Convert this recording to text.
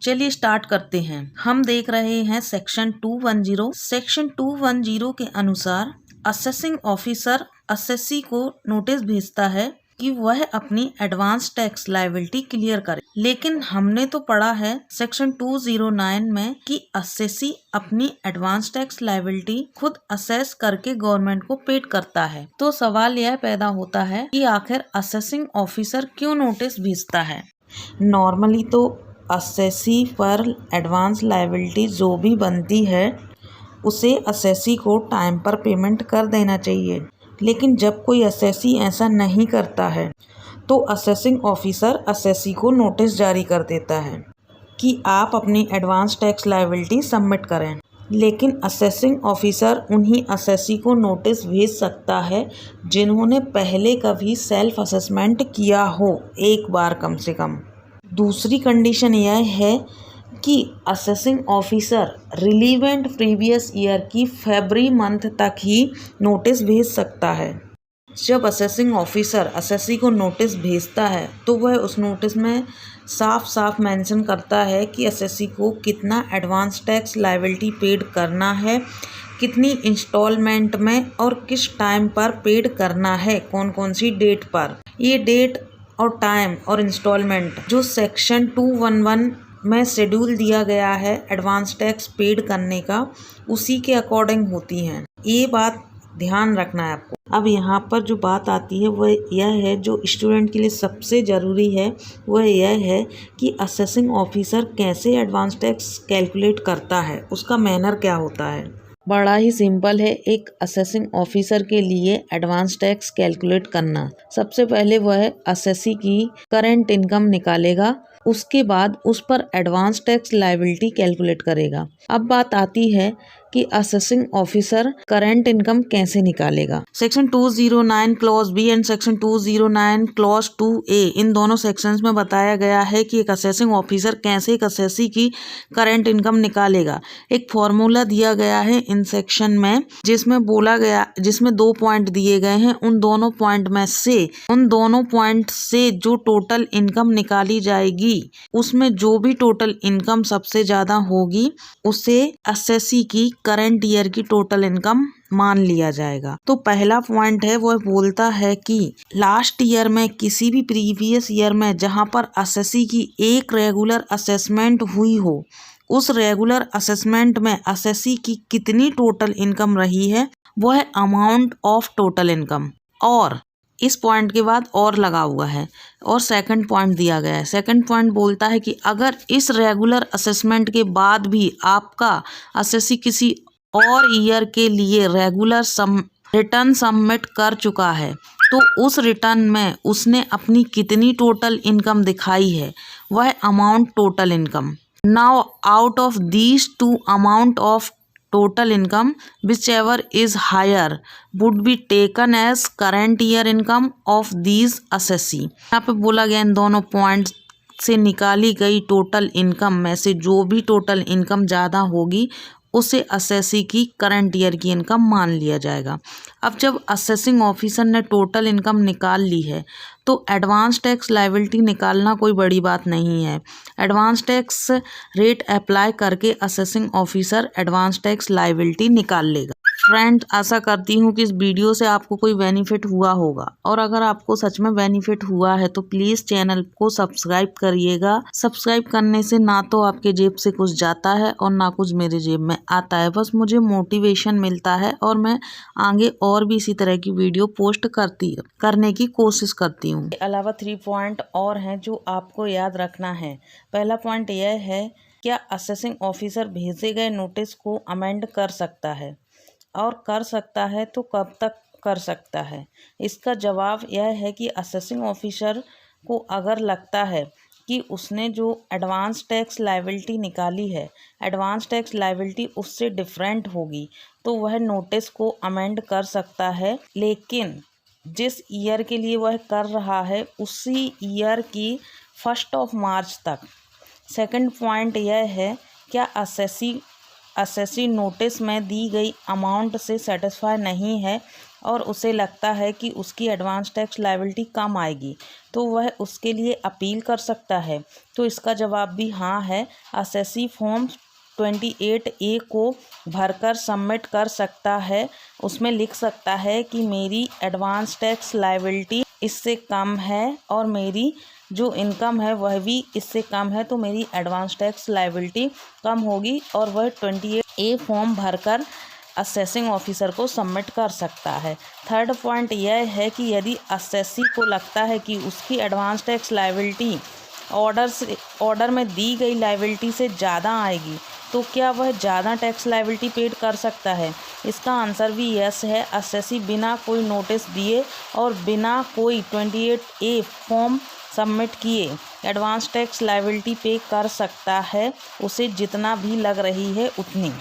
चलिए स्टार्ट करते हैं। हम देख रहे हैं सेक्शन 210। सेक्शन 210 के अनुसार असेसिंग ऑफिसर असेसी को नोटिस भेजता है कि वह अपनी एडवांस टैक्स लायबिलिटी क्लियर करे। लेकिन हमने तो पढ़ा है सेक्शन 209 में कि असेसी अपनी एडवांस टैक्स लायबिलिटी खुद असेस करके गवर्नमेंट को पेड करता है। तो सवाल यह पैदा होता है कि आखिर असेसिंग ऑफिसर क्यों नोटिस भेजता है। नॉर्मली तो असेसी पर एडवांस लायबिलिटी जो भी बनती है उसे असेसी को टाइम पर पेमेंट कर देना चाहिए। लेकिन जब कोई असेसी ऐसा नहीं करता है तो असेसिंग ऑफिसर असेसी को नोटिस जारी कर देता है कि आप अपनी एडवांस टैक्स लायबिलिटी सबमिट करें। लेकिन असेसिंग ऑफिसर उन्हीं असेसी को नोटिस भेज सकता है जिन्होंने पहले कभी सेल्फ असेसमेंट किया हो, एक बार कम से कम। दूसरी कंडीशन यह है कि assessing officer relevant previous year की फरवरी मंथ तक ही नोटिस भेज सकता है। जब असेसिंग ऑफिसर असेसी को नोटिस भेजता है तो वह उस नोटिस में साफ साफ मेंशन करता है कि असेसी को कितना एडवांस टैक्स लायबिलिटी पेड करना है, कितनी इंस्टॉलमेंट में और किस टाइम पर पेड करना है, कौन कौन सी डेट पर। ये डेट और टाइम और इंस्टॉलमेंट जो सेक्शन 211 में शेड्यूल दिया गया है एडवांस टैक्स पेड करने का, उसी के अकॉर्डिंग होती हैं। ये बात ध्यान रखना है आपको। अब यहाँ पर जो बात आती है वह यह है, जो स्टूडेंट के लिए सबसे ज़रूरी है वह यह है कि असेसिंग ऑफिसर कैसे एडवांस टैक्स कैलकुलेट करता है, उसका मैनर क्या होता है। बड़ा ही सिंपल है एक असेसिंग ऑफिसर के लिए एडवांस टैक्स कैलकुलेट करना। सबसे पहले वह असेसी की करंट इनकम निकालेगा, उसके बाद उस पर एडवांस टैक्स लायबिलिटी कैलकुलेट करेगा। अब बात आती है कि असेसिंग ऑफिसर करंट इनकम कैसे निकालेगा। Section 209 clause B and section 209 clause 2A इन दोनों सेक्शंस में बताया गया है कि एक असेसिंग ऑफिसर कैसे एक असेसी की करंट इनकम निकालेगा। एक फॉर्मूला दिया गया है इन सेक्शन में जिसमें 2 पॉइंट दिए गए हैं। उन दोनों पॉइंट से जो टोटल इनकम निकाली जाएगी उसमें जो भी टोटल इनकम सबसे ज्यादा होगी उसे असेसी की करंट ईयर की टोटल इनकम मान लिया जाएगा। तो पहला पॉइंट है वह बोलता है कि लास्ट ईयर में किसी भी प्रीवियस ईयर में जहां पर असेसी की एक रेगुलर असेसमेंट हुई हो, उस रेगुलर असेसमेंट में असेसी की कितनी टोटल इनकम रही है वह अमाउंट ऑफ टोटल इनकम। और इस पॉइंट के बाद और लगा हुआ है और सेकंड पॉइंट दिया गया है। सेकंड पॉइंट बोलता है कि अगर इस रेगुलर असेसमेंट के बाद भी आपका असेसी किसी और ईयर के लिए रेगुलर रिटर्न सबमिट कर चुका है तो उस रिटर्न में उसने अपनी कितनी टोटल इनकम दिखाई है वह amount total income. Now out of these two amount of total income whichever is higher would be taken as current year income of these assessee। यहाँ पे बोला गया इन दोनों पॉइंट से निकाली गई टोटल इनकम में से जो भी टोटल इनकम ज़्यादा होगी उसे असेसी की करंट ईयर की इनकम मान लिया जाएगा। अब जब असेसिंग ऑफिसर ने टोटल इनकम निकाल ली है तो एडवांस टैक्स लायबिलिटी निकालना कोई बड़ी बात नहीं है। एडवांस टैक्स रेट अप्लाई करके assessing officer advance tax liability निकाल लेगा। फ्रेंड, आशा करती हूँ कि इस वीडियो से आपको कोई बेनिफिट हुआ होगा और अगर आपको सच में बेनिफिट हुआ है तो प्लीज़ चैनल को सब्सक्राइब करिएगा। सब्सक्राइब करने से ना तो आपके जेब से कुछ जाता है और ना कुछ मेरे जेब में आता है, बस मुझे मोटिवेशन मिलता है और मैं आगे और भी इसी तरह की वीडियो पोस्ट करने की कोशिश करती हूँ। अलावा 3 पॉइंट और हैं जो आपको याद रखना है। पहला पॉइंट यह है, क्या असेसिंग ऑफिसर भेजे गए नोटिस को अमेंड कर सकता है और कर सकता है तो कब तक कर सकता है। इसका जवाब यह है कि असेसिंग ऑफिसर को अगर लगता है कि उसने जो एडवांस टैक्स लायबिलिटी निकाली है एडवांस टैक्स लायबिलिटी उससे डिफरेंट होगी तो वह नोटिस को अमेंड कर सकता है, लेकिन जिस ईयर के लिए वह कर रहा है उसी ईयर की 1 मार्च तक। सेकंड पॉइंट यह है, क्या असेसी नोटिस में दी गई अमाउंट से सेटिस्फाई नहीं है और उसे लगता है कि उसकी एडवांस टैक्स लायबिलिटी कम आएगी तो वह उसके लिए अपील कर सकता है। तो इसका जवाब भी हाँ है। असेसी फॉर्म 28A को भरकर सबमिट कर सकता है। उसमें लिख सकता है कि मेरी एडवांस टैक्स लायबिलिटी इससे कम है और मेरी जो इनकम है वह भी इससे कम है, तो मेरी एडवांस टैक्स लायबिलिटी कम होगी और वह 28A फॉर्म भरकर असेसिंग ऑफिसर को सबमिट कर सकता है। थर्ड पॉइंट यह है कि यदि असेसी को लगता है कि उसकी एडवांस टैक्स लायबिलिटी ऑर्डर में दी गई लायबिलिटी से ज़्यादा आएगी तो क्या वह ज़्यादा टैक्स लायबिलिटी पेड कर सकता है? इसका आंसर भी यस है। असेसी बिना कोई नोटिस दिए और बिना कोई 28A फॉर्म सबमिट किए एडवांस टैक्स लायबिलिटी पे कर सकता है, उसे जितना भी लग रही है उतनी।